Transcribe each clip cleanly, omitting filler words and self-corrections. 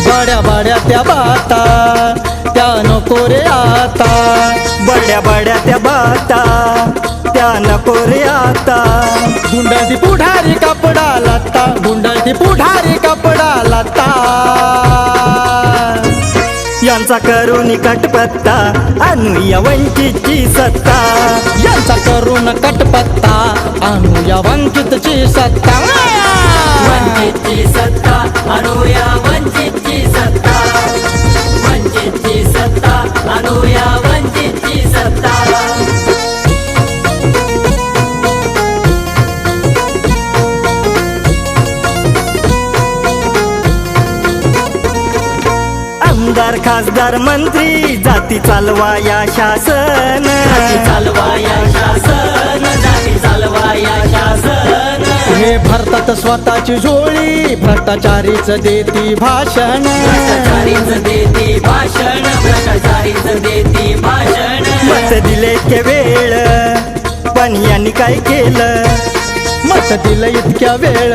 बड्या बड्या त्या बाता त्या नको रे आता, बड्या बड्या त्या बाता त्या नको रे आता. गुंडाळती पुढारी कपडा लाता, गुंडाळती पुढारी कपडा लाता. यांचा करून कटपत्ता आणूया वंचितची सत्ता, यांचा करून कटपत्ता आणूया वंचितची सत्ता. वंचितची सत्ता आणूया वंचितची सत्ता, वंचितची सत्ता आणूया वंचितची सत्ता. आमदार खासदार मंत्री जाती चालवा या शासन, जाती चालवा या शासन, जाती चालवा या शासन. हे भरतात स्वतःची झोळी, भ्रष्टाचारीच देती भाषण, भ्रष्टाचारीच देती भाषण, भ्रष्टाचारीच देती भाषण. मत दिले इतके वेळ पण यांनी काय केलं, मत दिलं इतक्या वेळ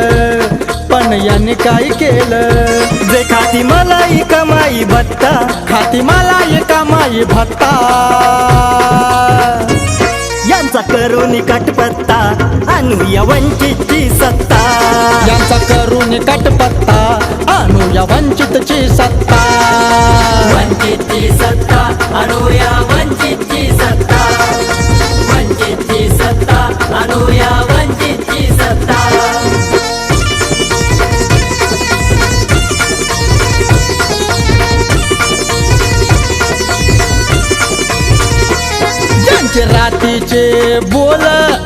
पण यांनी काय केलं. जे खाती मलाई कमाई भत्ता, खाती मला कमाई भत्ता. यांचा करून कटपत्ता आणूया वंचितची सत्ता, यांचा करून कटपत्ता आणूया वंचितची सत्ता. वंचितची सत्ता आणूया वंचितची सत्ता, वंचितची सत्ता आणूया वंचितची सत्ता. ज्यांचे रात्रीचे बोल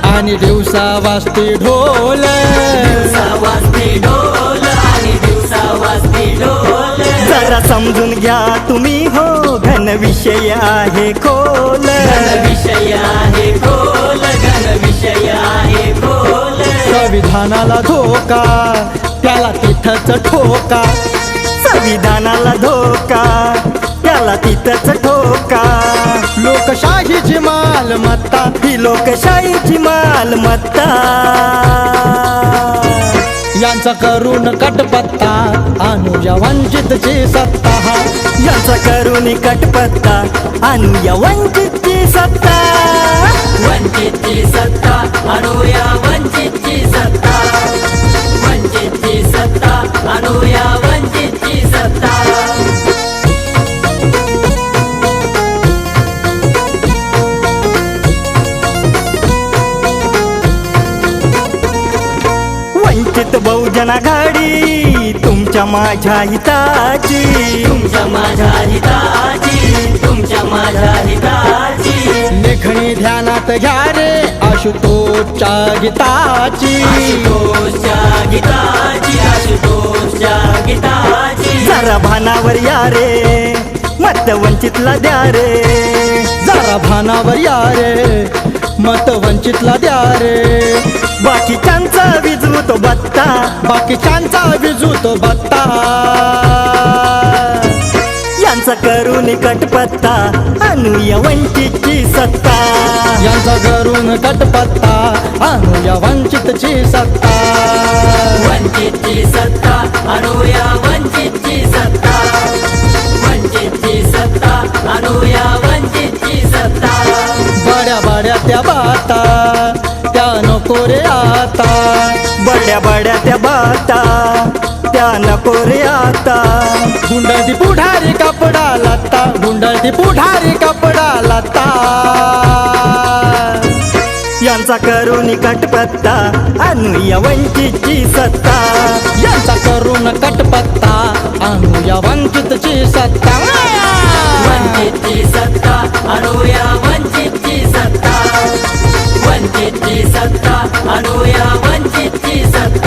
आणि दिवसा वाजते ढोल, दिवसा वाजते ढोल आणि दिवसा वाजते ढोल. जरा समजून घ्या तुम्ही हो घन विषय आहे खोल, घन विषय आहे खोल, घन विषय आहे खोल. संविधानाला धोका त्याला तिथंच ठोका, संविधानाला धोका त्याला तिथंच ठोका. लोकशाहीची मालमत्ता ही लोकशाहीची मालमत्ता. यांचा करून कटपत्ता आणूया वंचितची सत्ता. यांचा करून कटपत्ता आणूया वंचितची सत्ता, वंचितची सत्ता आणूया वंचितची सत्ता, वंचितची सत्ता आणूया वंचितची सत्ता. वंचित बहुजन आघाडी तुमच्या माझ्या हिताची, तुमच्या माझ्या हिताची, तुमच्या माझ्या हिताची. लेखणी ध्यानात घ्या रे आशुतोषच्या गीताची, आशुतोषच्या गीताची, आशुतोषच्या गीताची. जरा भानावर या रे मत वंचितला द्या रे, जरा भानावर या रे मत वंचितला द्या रे. बाकीच्यांचा विजू तो बत्ता, बाकीच्यांचा विजू तो बत्ता. यांचा करून कटपत्ता आणूया वंचितची सत्ता, यांचा करून कटपत्ता आणूया वंचितची सत्ता. वंचितची सत्ता आणूया वंचितची सत्ता, वंचितची सत्ता आणूया वंचितची सत्ता. बड्या बड्या त्या बाता त्या नको रे आता, बड्या बड्या त्या बाता त्या नको रे आता. गुंडाळती पुढारी कपडा लाता, गुंडाळती पुढारी कपडा लाता. यांचा करून कटपत्ता आणूया वंचितची सत्ता, यांचा करून कटपत्ता आणूया वंचितची सत्ता. वंचितची सत्ता आणूया वंचितची सत्ता, वंचितची सत्ता आणूया वंचितची सत्ता.